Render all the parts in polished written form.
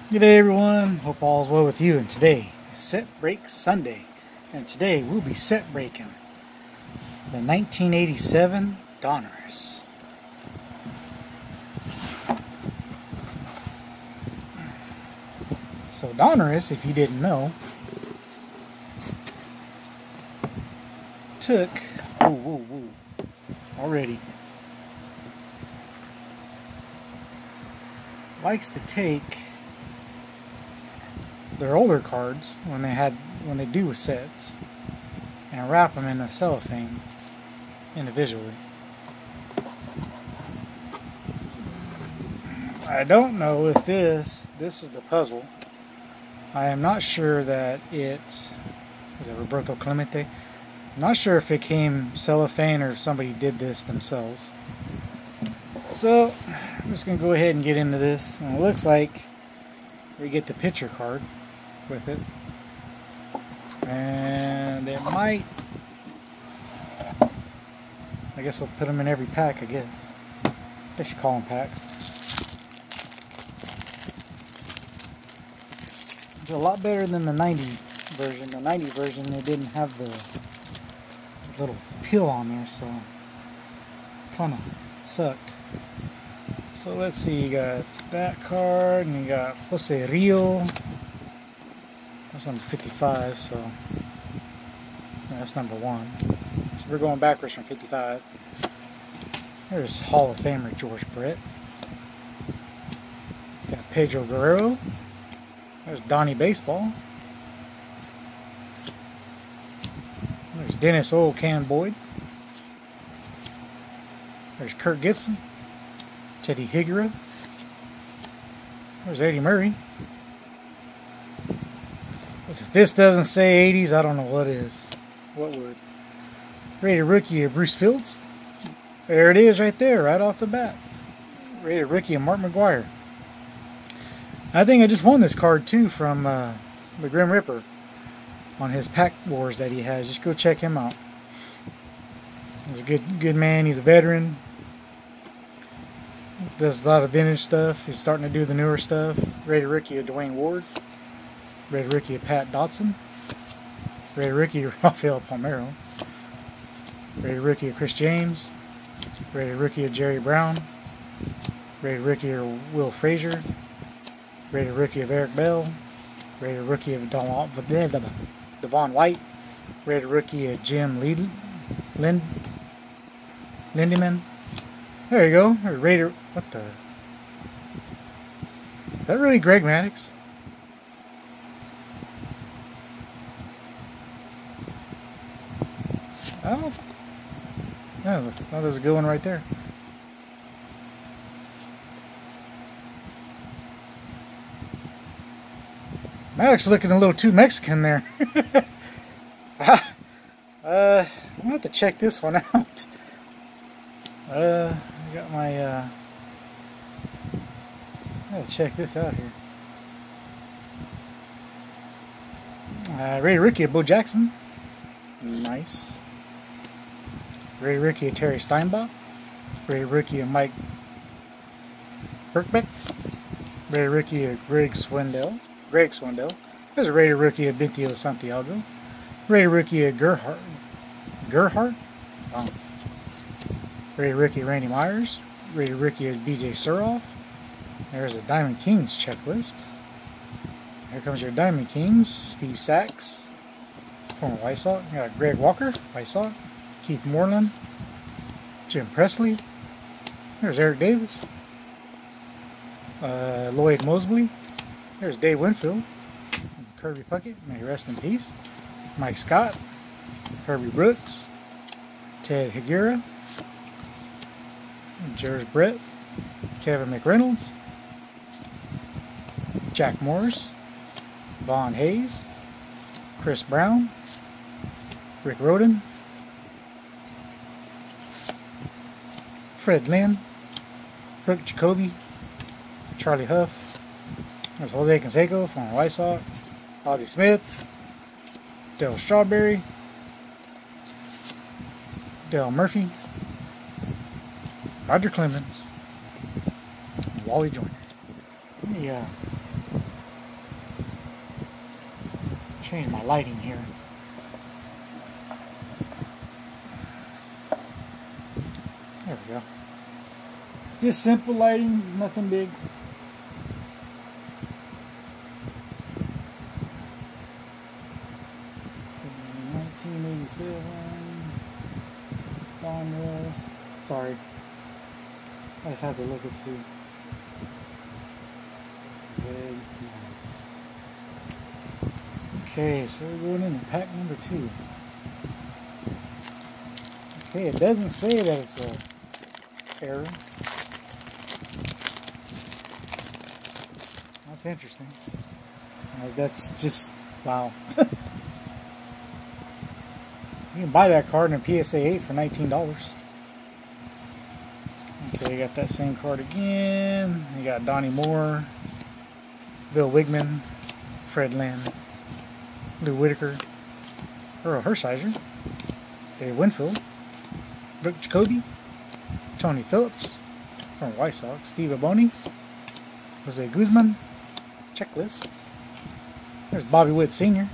Good day everyone, hope all is well with you, and today is Set Break Sunday, and today we'll be set breaking the 1987 Donruss. So Donruss, if you didn't know, took, already, likes to take their older cards when they do with sets and wrap them in a cellophane individually. I don't know if this is the puzzle. I am not sure that it is it Roberto Clemente. I'm not sure if it came cellophane or if somebody did this themselves. So I'm just gonna go ahead and get into this, and it looks like we get the picture card with it, and it might, I guess we'll put them in every pack. I guess they should call them packs. It's a lot better than the 90 version. The 90 version, they didn't have the little peel on there, so kind of sucked. So let's see, you got that card, and you got Jose Rio. That's number 55, so yeah, that's number 1. So we're going backwards from 55. There's Hall of Famer George Brett. Got Pedro Guerrero. There's Donnie Baseball. There's Dennis Oil Can Boyd. There's Kirk Gibson. Teddy Higuera. There's Eddie Murray. If this doesn't say 80s, I don't know what is. What would? Rated rookie of Bruce Fields. There it is right there, right off the bat. Rated rookie of Mark McGwire. I think I just won this card too from the Grim Ripper on his pack wars that he has. Just go check him out. He's a good man. He's a veteran. Does a lot of vintage stuff. He's starting to do the newer stuff. Rated rookie of Dwayne Ward. Rated rookie of Pat Dotson. Rated rookie of Rafael Palmeiro. Rated rookie of Chris James. Rated rookie of Jerry Brown. Rated rookie of Will Frazier. Rated rookie of Eric Bell. Rated rookie of Devon White. Rated rookie of Jim Lindemann. There you go. Rated, what the? Is that really Greg Maddux? Oh, yeah, that was a good one right there. Maddux looking a little too Mexican there. I'm gonna have to check this one out. I got my I gotta check this out here. Rated rookie of Bo Jackson. Nice. Rated rookie of Terry Steinbach. Rated rookie of Mike Birkbeck. Rated rookie of Greg Swindell. There's a rated rookie of Bentio Santiago. Rated rookie of Gerhardt. Oh. Rated rookie of Randy Myers. Rated rookie of BJ Suroff. There's a Diamond Kings checklist. Here comes your Diamond Kings. Steve Sachs, former White Sox. You got Greg Walker, White Sox. Keith Moreland. Jim Presley. There's Eric Davis. Lloyd Mosley. There's Dave Winfield. Kirby Puckett, may he rest in peace. Mike Scott. Herbie Brooks. Ted Higuera. George Brett. Kevin McReynolds. Jack Morris. Vaughn Hayes. Chris Brown. Rick Rhoden. Fred Lynn. Brooke Jacoby. Charlie Huff. There's Jose Canseco from the White Sox. Ozzie Smith. Dale Strawberry. Dale Murphy. Roger Clemens. Wally Joyner. Let me Change my lighting here. There we go. Just simple lighting, nothing big. So 1987. Donruss. Sorry. I just had to look and see. Very nice. Okay, so we're going into pack number 2. Okay, it doesn't say that it's a error. That's interesting. That's just, wow. You can buy that card in a PSA 8 for $19. Okay, you got that same card again. You got Donnie Moore, Bill Wigman, Fred Lynn, Lou Whitaker, Earl Hershiser, Dave Winfield, Brooke Jacoby, Tony Phillips from White Sox, Steve Aboni, Jose Guzman, checklist. There's Bobby Witt Sr.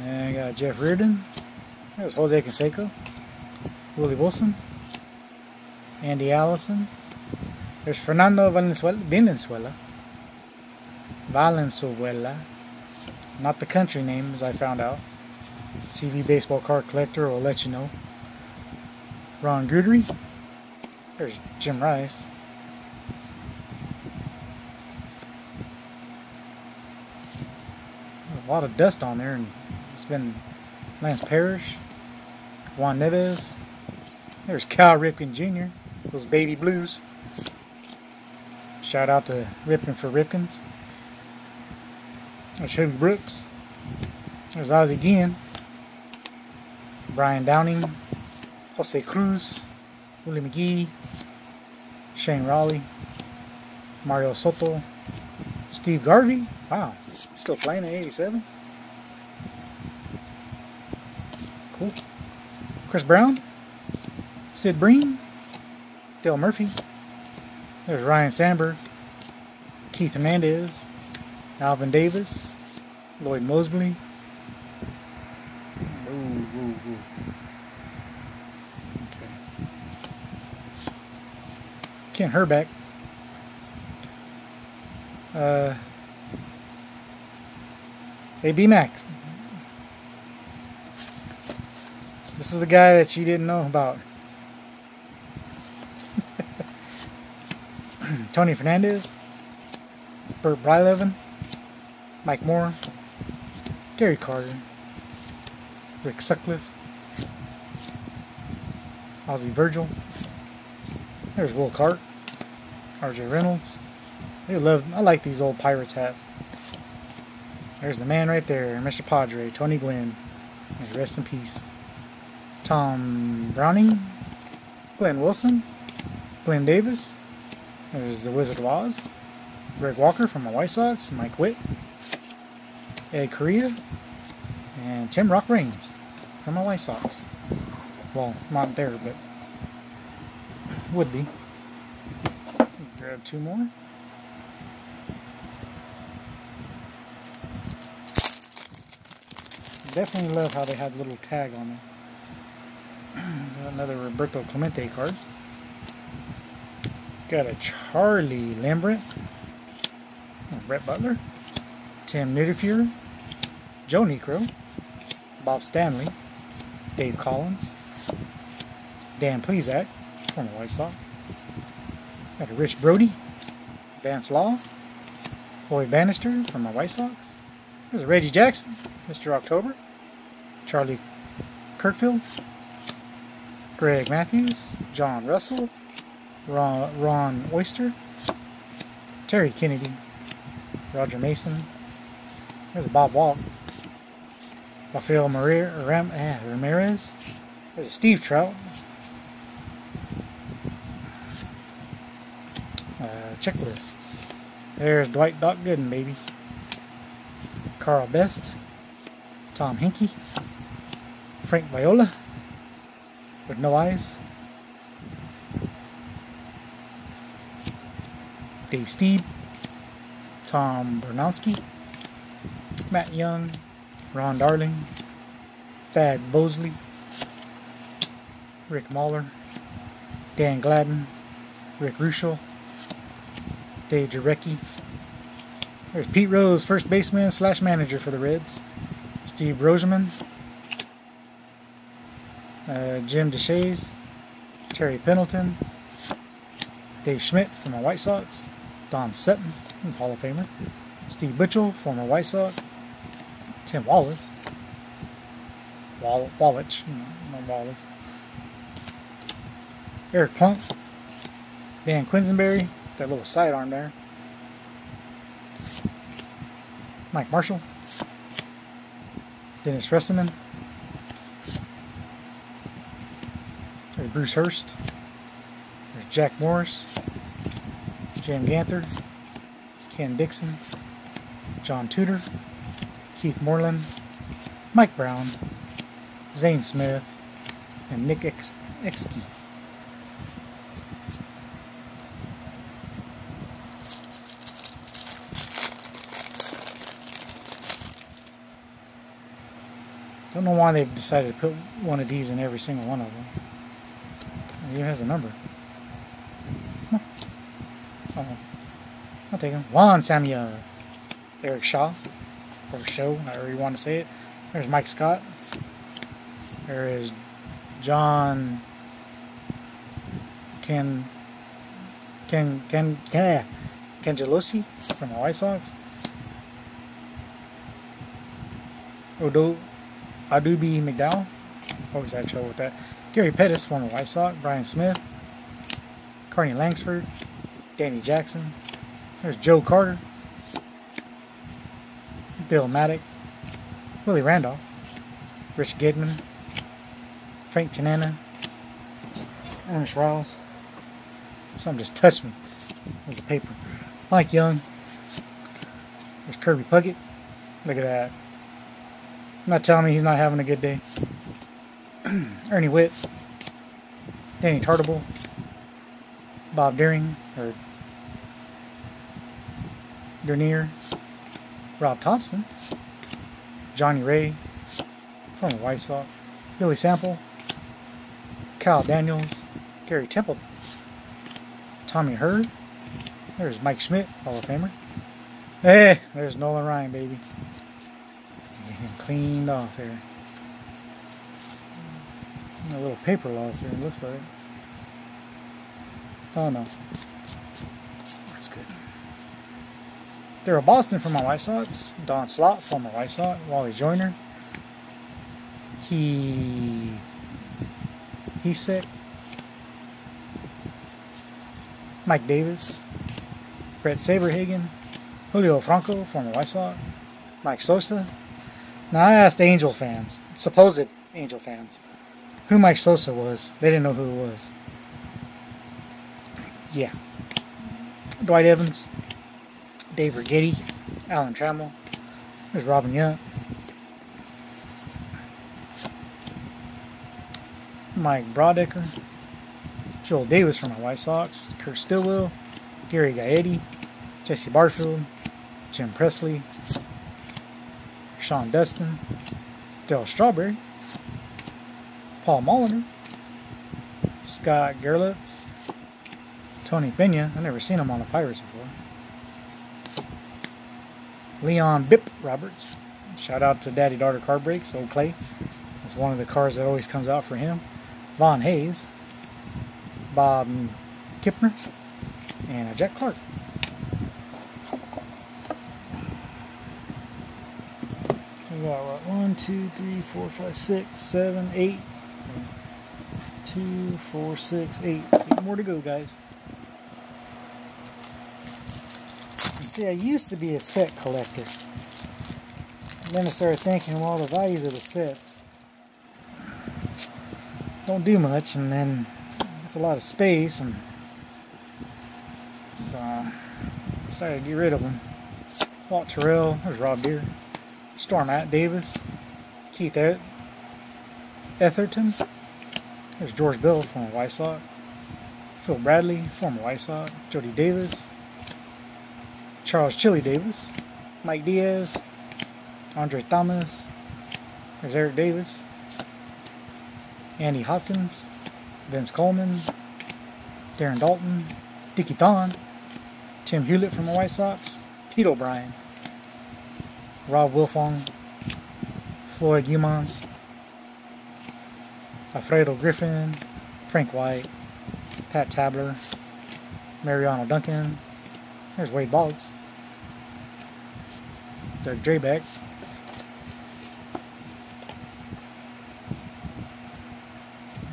And I got Jeff Reardon. There's Jose Canseco, Willie Wilson, Andy Allison. There's Fernando Valenzuela. Not the country name, as I found out. CV Baseball Card Collector will let you know. Ron Guidry. There's Jim Rice. A lot of dust on there, and it's been Lance Parrish, Juan Neves. There's Cal Ripken Jr. Those baby blues. Shout out to Ripken for Ripkins. There's Chevy Brooks. There's Ozzie Guillen. Brian Downing. Jose Cruz. Willie McGee. Shane Raleigh. Mario Soto. Steve Garvey. Wow. Still playing at 87. Cool. Chris Brown. Sid Bream. Dale Murphy. There's Ryan Sandberg. Keith Hernandez. Alvin Davis. Lloyd Mosley. Okay. Ken Herbeck. AB Max. This is the guy that you didn't know about. Tony Fernandez. Burt Bryleven. Mike Moore. Gary Carter. Rick Sutcliffe. Ozzie Virgil. There's Will Cart. RJ Reynolds. I like these old Pirates hats. There's the man right there, Mr. Padre, Tony Gwynn. Rest in peace. Tom Browning. Glenn Wilson. Glenn Davis. There's the Wizard of Oz. Greg Walker from the White Sox. Mike Witt. Ed Correa. And Tim Rock Raines from the White Sox. Well, not there, but would be. Grab 2 more. Definitely love how they had a little tag on them. Another Roberto Clemente card. Got a Charlie Lambert. Brett Butler. Tim Niederfuhr. Joe Niekro. Bob Stanley. Dave Collins. Dan Plesac from the White Sox. Got a Rich Brody. Vance Law. Floyd Bannister from the White Sox. There's a Reggie Jackson. Mr. October. Charlie Kirkfield. Greg Matthews. John Russell. Ron Oyster. Terry Kennedy. Roger Mason. There's Bob Walk. Rafael Ramirez. There's a Steve Trout. Checklists. There's Dwight Doc Gooden, baby. Carl Best. Tom Hinkie. Frank Viola. With no eyes. Dave Steeb. Tom Bernowski. Matt Young, Ron Darling, Thad Bosley, Rick Mahler, Dan Gladden, Rick Ruschel, Dave Jarecki. There's Pete Rose, first baseman / manager for the Reds. Steve Roseman, Jim Deshaies, Terry Pendleton, Dave Schmidt from the White Sox, Don Sutton, Hall of Famer, Steve Butchell, former White Sox, Tim Wallace, Wallach, no Wallace, Eric Plunk, Dan Quisenberry, that little sidearm there, Mike Marshall, Dennis Russellman, there's Bruce Hurst, there's Jack Morris, Jim Ganther, Ken Dixon, John Tudor, Keith Moreland, Mike Brown, Zane Smith, and Nick Exke. Don't know why they've decided to put one of these in every single one of them. It has a number. Huh. Oh, I'll take him. Juan Samuel, Eric Shaw, or Show, however you want to say it. There's Mike Scott. There is John Cangelosi from the White Sox. Adubi McDowell. Always had trouble with that. Gary Pettis, former White Sox. Brian Smith. Carney Langsford. Danny Jackson. There's Joe Carter. Bill Maddock. Willie Randolph. Rich Gidman. Frank Tanana. Ernest Riles. Something just touched me. There's a paper. Mike Young. There's Kirby Puckett. Look at that. Not telling me he's not having a good day. Ernie Witt, Danny Tartable, Bob Deering, or Dernier, Rob Thompson, Johnny Ray, former White Sox, Billy Sample, Kyle Daniels, Gary Templeton, Tommy Hurd, there's Mike Schmidt, Hall of Famer. Hey, there's Nolan Ryan, baby. Cleaned off here. A little paper loss here, it looks like. Oh no. That's good. Daryl Boston from my White Sox. Don Slott, former White Sox. Wally Joyner. He's sick. Mike Davis. Brett Saberhagen. Julio Franco, former White Sox. Mike Sosa. Now I asked Angel fans, supposed Angel fans, who Mike Sosa was. They didn't know who it was. Yeah. Dwight Evans, Dave Righetti, Alan Trammell, there's Robin Yount, Mike Brodecker, Joel Davis from the White Sox, Kurt Stillwell, Gary Gaetti, Jesse Barfield, Jim Presley, Sean Dustin, Dale Strawberry, Paul Molitor, Scott Gerlitz, Tony Pena. I've never seen him on the Pirates before. Leon Bip Roberts. Shout out to Daddy Daughter Card Breaks, Old Clay. That's one of the cards that always comes out for him. Von Hayes, Bob Kipner, and Jack Clark. We got what, 1, 2, 3, 4, 5, 6, 7, 8. 2, 4, 6, 8. 8 more to go, guys. And see, I used to be a set collector. And then I started thinking, well, the values of the sets don't do much, and then it's a lot of space, and so I decided to get rid of them. Walt Terrell, there's Rob Deere. Storm Matt Davis, Keith Etherton, there's George Bill, former White Sox, Phil Bradley, former White Sox, Jody Davis, Charles Chili Davis, Mike Diaz, Andre Thomas. There's Eric Davis. Andy Hopkins. Vince Coleman. Darren Dalton. Dickie Thon. Tim Hewlett from the White Sox. Pete O'Brien. Rob Wilfong. Floyd Umans. Alfredo Griffin. Frank White. Pat Tabler. Mariano Duncan. There's Wade Boggs. Doug Drabeck.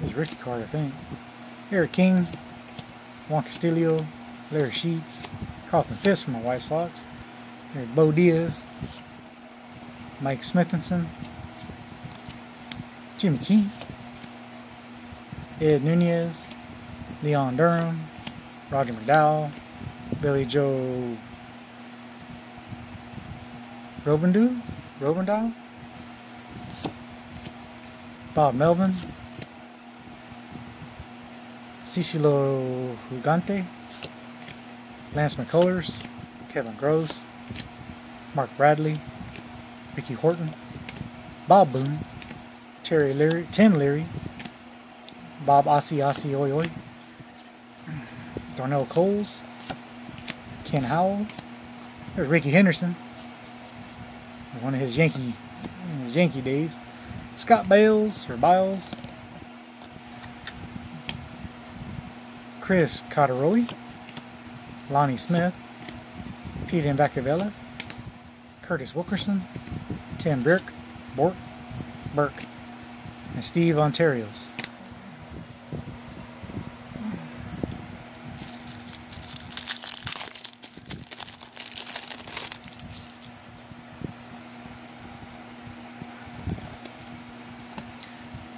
His rookie card, I think. Eric King. Juan Castillo. Larry Sheets. Carlton Fisk from the White Sox. There's Bo Diaz. Mike Smithinson. Jimmy Key. Ed Nunez. Leon Durham. Roger McDowell. Billy Joe Robendow. Bob Melvin. Cicelo Hugante. Lance McCullers. Kevin Gross. Mark Bradley. Ricky Horton. Bob Boone. Tim Leary. Bob Ossie Oi Oi. Darnell Coles. Ken Howell. There's Ricky Henderson. One of his Yankee days. Scott Biles. Chris Cotteroli. Lonnie Smith. Peter Vacavella. Curtis Wilkerson. Tim Burke. And Steve Onterios.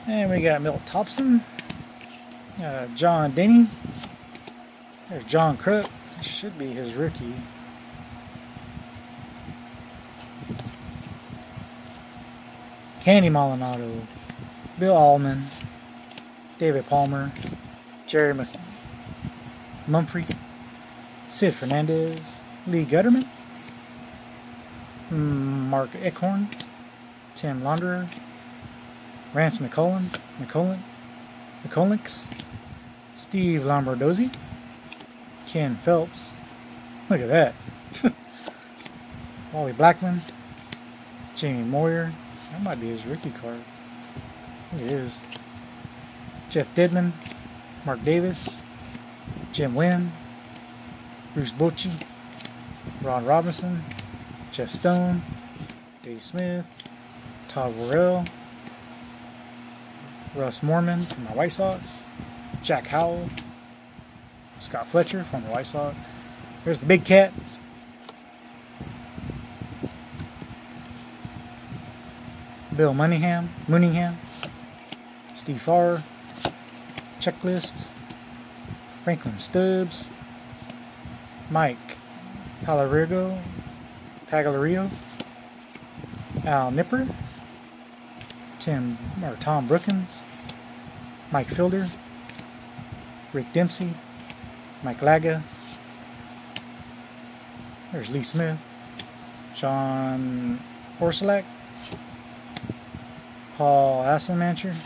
And we got Milt Thompson, John Denny, there's John Kruk, this should be his rookie. Candy Maldonado, Bill Allman, David Palmer, Jerry Mumphrey, Sid Fernandez, Lee Gutterman, Mark Eckhorn, Tim Launderer, Rance McCullix, Steve Lombardozzi, Ken Phelps, look at that, Wally Blackman, Jamie Moyer, that might be his rookie card, I think it is, Jeff Dedman, Mark Davis, Jim Wynn, Bruce Bochy, Ron Robinson, Jeff Stone, Dave Smith, Todd Worrell, Russ Morman from the White Sox, Jack Howell, Scott Fletcher from the White Sox. There's the big cat. Bill Mooneyham, Steve Farr, Checklist, Franklin Stubbs, Mike Pagalario, Al Nipper, Tom Brookins, Mike Fielder, Rick Dempsey, Mike Laga, there's Lee Smith, John Orsolak, Paul Asselmancher,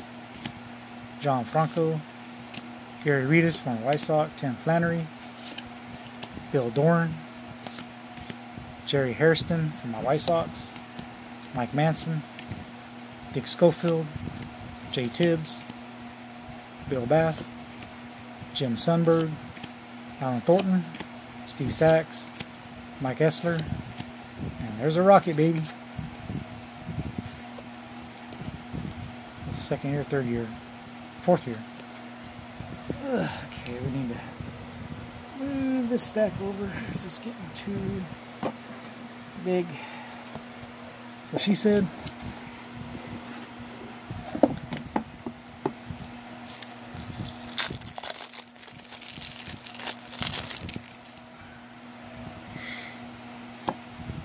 John Franco, Gary Reedus from the White Sox, Tim Flannery, Bill Dorn, Jerry Hairston from the White Sox, Mike Manson, Dick Schofield, Jay Tibbs, Bill Bath, Jim Sundberg, Alan Thornton, Steve Sachs, Mike Essler, and there's a Rocket baby. Second year, third year, fourth year. Okay, we need to move this stack over. This is getting too big. So she said.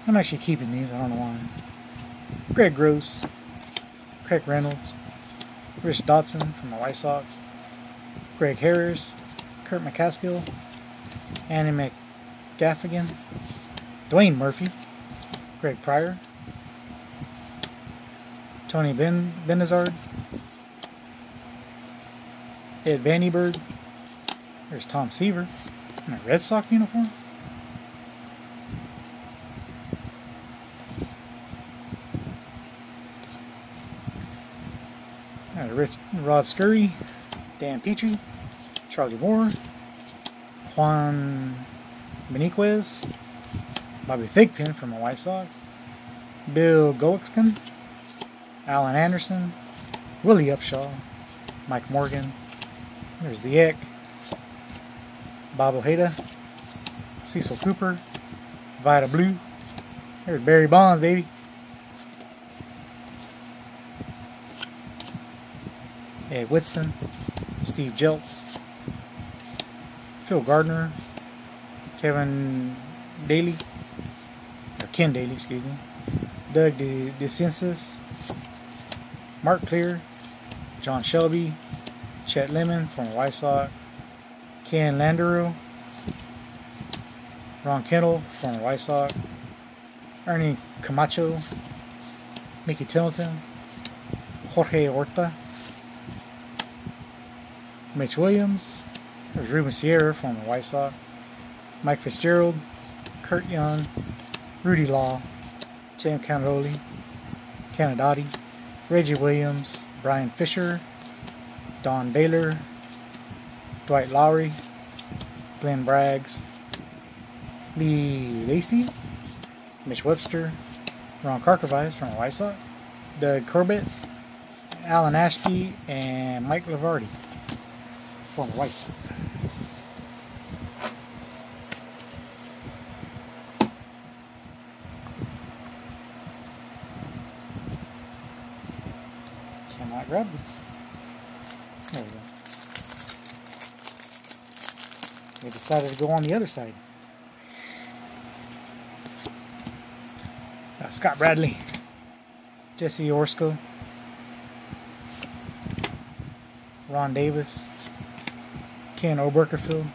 I'm actually keeping these, I don't know why. Greg Gross, Craig Reynolds, Rich Dotson from the White Sox, Greg Harris, Kurt McCaskill, Annie McGaffigan, Dwayne Murphy, Greg Pryor, Tony Benazard. Ed Vandenberg. There's Tom Seaver in a Red Sox uniform. Rod Scurry, Dan Petrie, Charlie Moore, Juan Beniquez, Bobby Thigpen from the White Sox, Bill Golickskin, Alan Anderson, Willie Upshaw, Mike Morgan, there's the Eck, Bob Ojeda, Cecil Cooper, Vida Blue, there's Barry Bonds, baby. Ed Whitson, Steve Jeltz, Phil Gardner, Kevin Daly, or Ken Daly, excuse me, Doug DeCensis, Mark Clear, John Shelby, Chet Lemon from White Sox, Ken Landero, Ron Kendall from White Sox, Ernie Camacho, Mickey Templeton, Jorge Horta, Mitch Williams, there's Ruben Sierra from the White Sox, Mike Fitzgerald, Kurt Young, Rudy Law, Tim Canadoli, Canadati, Reggie Williams, Brian Fisher, Don Baylor, Dwight Lowry, Glenn Braggs, Lee Lacy, Mitch Webster, Ron Karkovice from the White Sox, Doug Corbett, Alan Ashby, and Mike Lavardi from the White Sox. Cannot grab this. There we go. We decided to go on the other side. Scott Bradley, Jesse Orsko, Ron Davis, Ken Oberkerfield,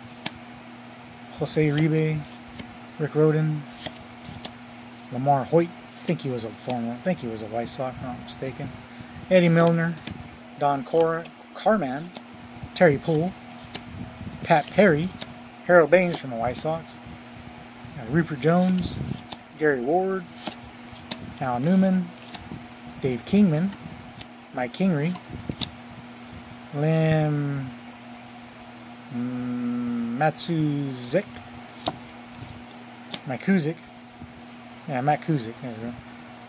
Jose Uribe, Rick Rhoden, Lamar Hoyt, I think he was a White Sox, if I'm not mistaken, Eddie Milner, Don Carman, Terry Poole, Pat Perry, Harold Baines from the White Sox, Rupert Jones, Gary Ward, Al Newman, Dave Kingman, Mike Kingery, Lim Matt Kuzik, there we go,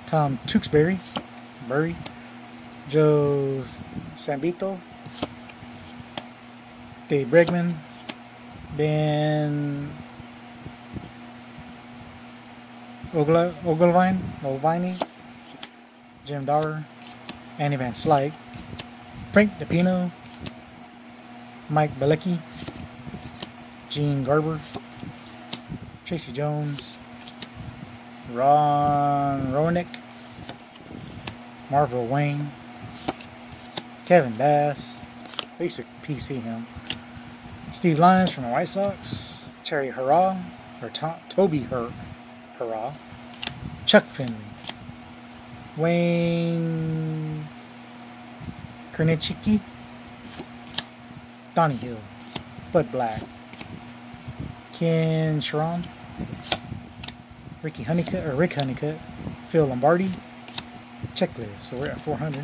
Tom Tewksbury, Joe Sambito, Dave Bregman, Ben Ogilvine, Jim Dower, Andy Van Slyke, Frank DePino, Mike Balecki, Gene Garber, Tracy Jones, Ron Roenick, Marvel Wayne, Kevin Bass, I used to PC him, Steve Lyons from the White Sox, Terry Hurrah, or Toby Hurrah, Chuck Finley, Wayne Kernichicki, Donnie Hill, Bud Black, Ken Sharon, Rick Honeycutt, Phil Lombardi. Checklist, so we're at 400.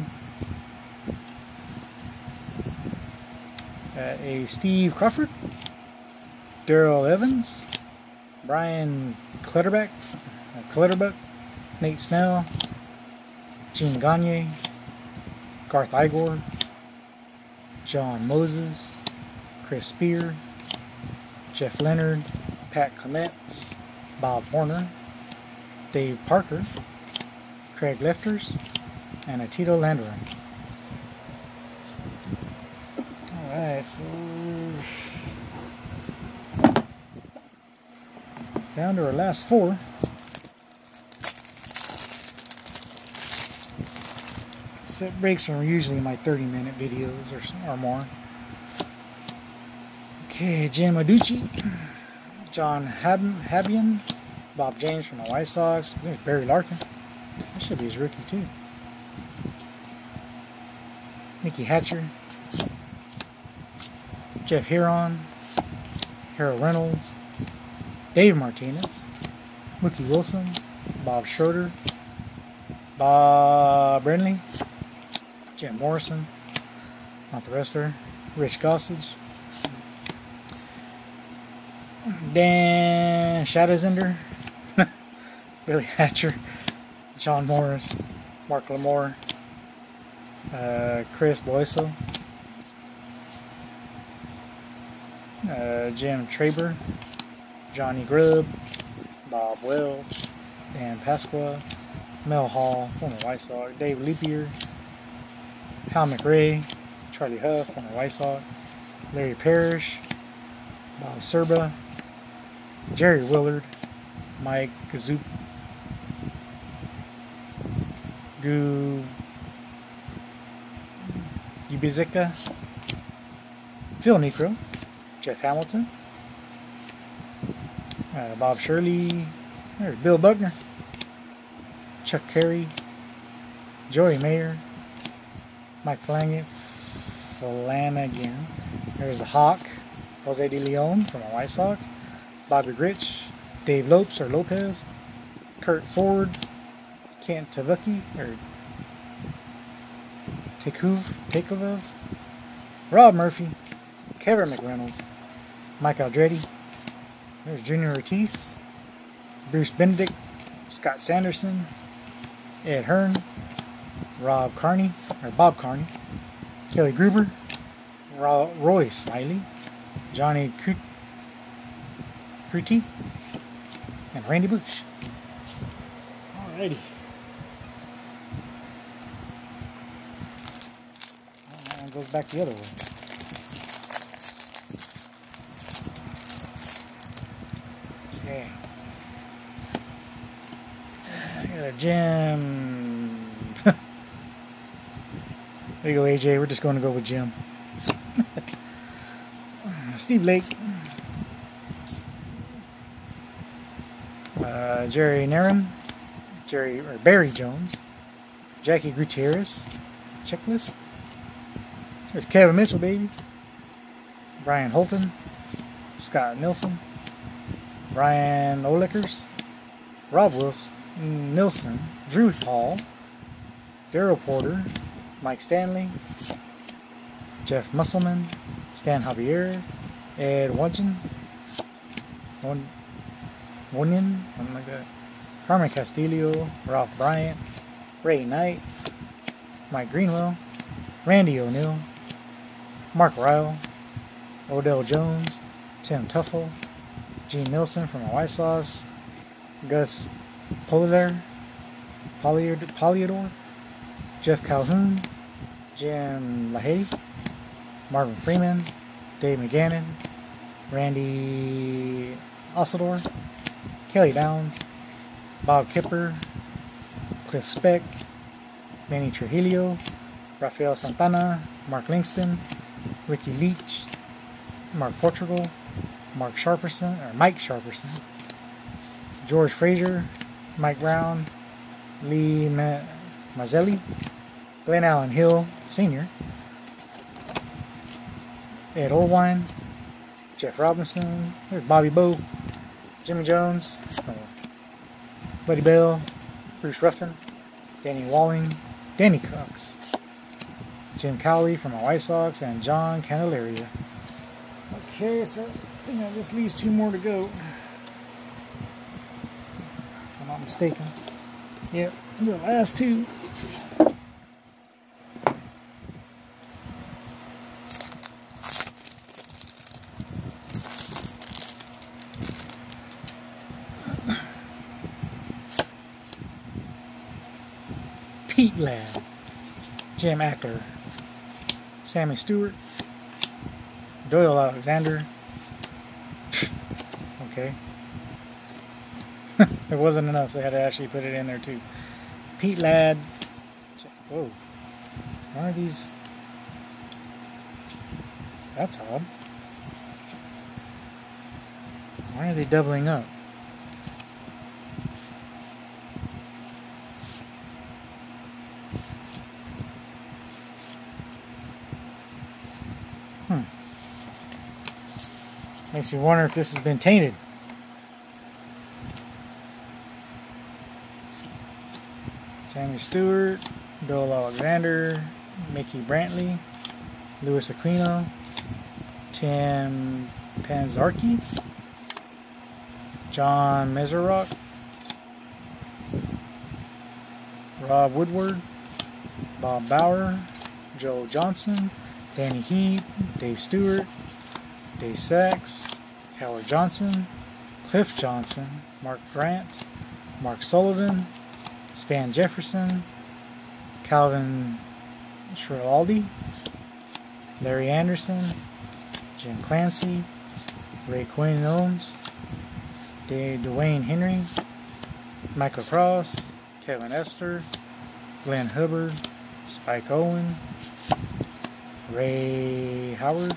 A Steve Crawford, Darrell Evans, Brian Clutterbuck, Nate Snell, Gene Gagne, Garth Igor, John Moses, Chris Spear, Jeff Leonard, Pat Clements, Bob Horner, Dave Parker, Craig Lefters, and Tito Landeron. Alright, so down to our last four. Set breaks are usually my 30-minute videos or more. Okay, Jim Aducci, John Habian, Bob James from the White Sox. There's Barry Larkin. That should be his rookie too. Mickey Hatcher, Jeff Huron, Harold Reynolds, Dave Martinez, Mookie Wilson, Bob Schroeder, Bob Brenly, Jim Morrison, not the wrestler, Rich Gossage, Dan Shadowzender, Billy Hatcher, John Morris, Mark Lamore, Chris Boyso, Jim Traber, Johnny Grubb, Bob Welch, Dan Pasqua, Mel Hall, former White Sox, Dave Leapier, Hal McRae, Charlie Huff, former White Sox, Larry Parrish, Bob Serba, Jerry Willard, Mike Gazoop, Gubizika, Phil Necro, Jeff Hamilton, Bob Shirley, there's Bill Buckner, Chuck Carey, Joey Mayer, Mike Flanagan, there's the Hawk, Jose De Leon from the White Sox, Bobby Rich, Dave Lopez, Kurt Ford, Kent Tavuki, or Tekova, Rob Murphy, Kevin McReynolds, Mike Aldretti, there's Junior Ortiz, Bruce Benedict, Scott Sanderson, Ed Hearn, Bob Carney, Kelly Gruber, Roy Smiley, Johnny Cruti, and Randy Bush. Alrighty. That one goes back the other way. Okay. I got a Jim. There you go, AJ. We're just going to go with Jim. Steve Lake. Jerry Narum. Barry Jones. Jackie Gutierrez. Checklist. There's Kevin Mitchell, baby. Brian Holton. Scott Nilsson. Brian Oleckers. Rob Nilsson. Drew Hall. Darryl Porter. Mike Stanley. Jeff Musselman. Stan Javier. Ed Wunyan, something like that. Carmen Castillo, Ralph Bryant, Ray Knight, Mike Greenwell, Randy O'Neill, Mark Ryle, Odell Jones, Tim Tuffle, Gene Nilsson from the White Sox, Gus Polyador, Jeff Calhoun, Jim LaHaye, Marvin Freeman, Dave McGannon, Randy Ossador, Kelly Downs, Bob Kipper, Cliff Speck, Manny Trujillo, Rafael Santana, Mark Lingston, Ricky Leach, Mark Portugal, Mike Sharperson, George Frazier, Mike Brown, Lee Mazzelli, Glenn Allen Hill Sr., Ed Olwine, Jeff Robinson, there's Bobby Bowe, Jimmy Jones, Buddy Bell, Bruce Ruffin, Danny Walling, Danny Cox, Jim Cowley from the White Sox, and John Candelaria. Okay, so I think that just leaves two more to go. If I'm not mistaken. Yep, the last two. Pete Ladd, Jim Ackler, Sammy Stewart, Doyle Alexander. Okay. It wasn't enough, so I had to actually put it in there too. Pete Ladd. Whoa. Why are these? That's odd. Why are they doubling up? Makes you wonder if this has been tainted. Sammy Stewart, Bill Alexander, Mickey Brantley, Louis Aquino, Tim Panzarki, John Meserock, Rob Woodward, Bob Bauer, Joe Johnson, Danny Heap, Dave Stewart, Dave Sachs, Howard Johnson, Cliff Johnson, Mark Grant, Mark Sullivan, Stan Jefferson, Calvin Schiraldi, Larry Anderson, Jim Clancy, Ray Quinn Ohms, Dwayne Henry, Michael Cross, Kevin Esther, Glenn Hubbard, Spike Owen, Ray Howard,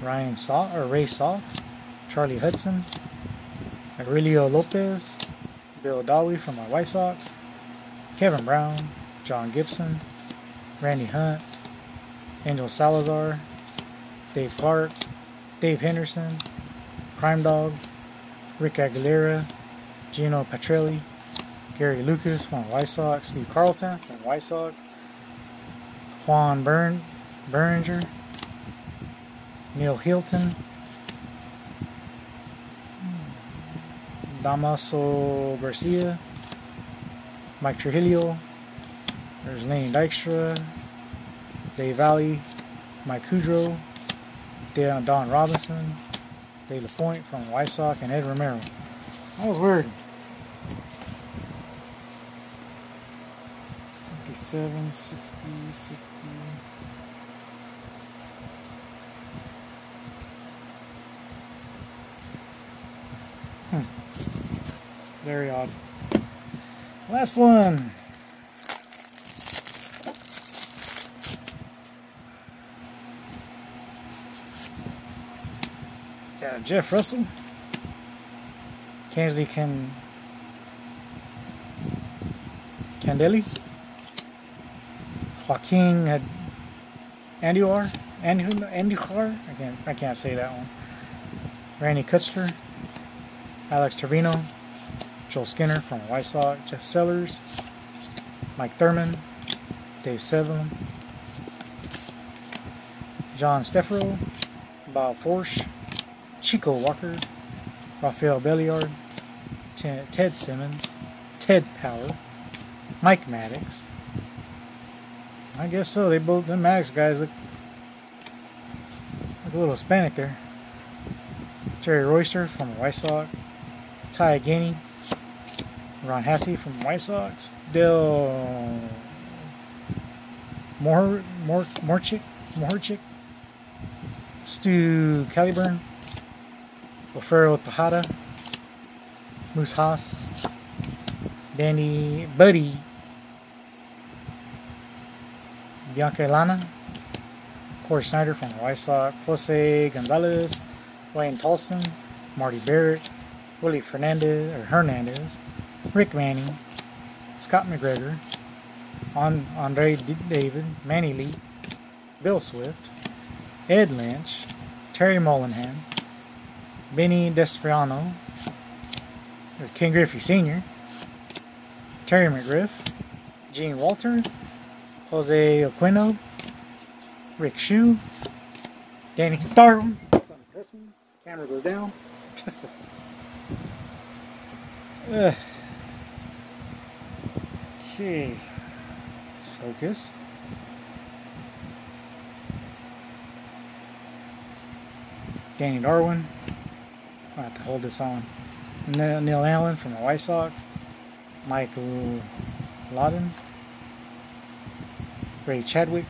Ray Soft, Charlie Hudson, Aurelio Lopez, Bill Dawley from my White Sox, Kevin Brown, John Gibson, Randy Hunt, Angel Salazar, Dave Clark, Dave Henderson, Crime Dog, Rick Aguilera, Gino Petrelli, Gary Lucas from the White Sox, Steve Carlton from the White Sox, Juan Berringer, Neil Hilton, Damaso Garcia, Mike Trujillo, there's Lane Dykstra, Dave Valley, Mike Kudrow, Don Robinson, Dave LaPointe from the White Sox, and Ed Romero. That was weird. 57, 60, 60. Very odd. Last one. Got Jeff Russell, Kansley Candeli, Joaquin Andujar, I can't say that one. Randy Kutzler, Alex Trevino, Joel Skinner from the White Sox, Jeff Sellers, Mike Thurman, Dave Sevlin, John Steffero, Bob Forsch, Chico Walker, Rafael Belliard, Ted Simmons, Ted Power, Mike Maddox. I guess so. The Maddox guys look a little Hispanic there. Jerry Royster from the White Sox, Ty Gainey, Ron Hassey from the White Sox, Dale Mohorchik, Stu Caliburn, Wilfredo Tejada, Moose Haas, Buddy Bianca Elana, Corey Snyder from the White Sox, Jose Gonzalez, Wayne Tolson, Marty Barrett, Willie Hernandez, Rick Manning, Scott McGregor, Andre David, Manny Lee, Bill Swift, Ed Lynch, Terry Mullenhan, Benny Desfriano, Ken Griffey Sr., Terry McGriff, Gene Walter, Jose Aquino, Rick Shue, Danny Darwin. Camera goes down. Okay, let's focus. Danny Darwin. I'll have to hold this on. Neil Allen from the White Sox. Michael Lawton. Ray Chadwick.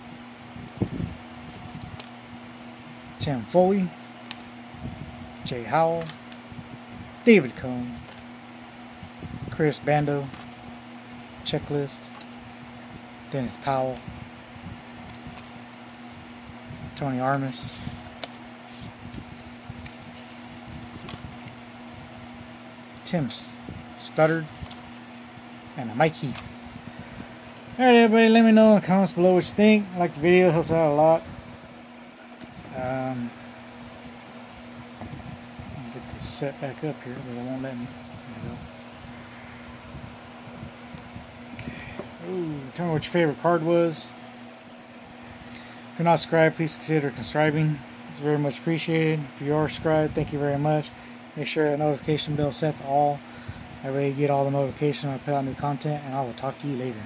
Tim Foley. Jay Howell. David Cohn. Chris Bando. Checklist. Dennis Powell. Tony Armas. Tim Studdard. And Mike Heath. Alright everybody, let me know in the comments below what you think. Like the video, helps out a lot. it's set back up here, but it won't let me. There we go. Okay. Ooh, tell me what your favorite card was. If you're not subscribed, please consider subscribing. It's very much appreciated. If you are subscribed, thank you very much. Make sure that notification bell is set to all. That way you get all the notifications when I put out new content, and I will talk to you later.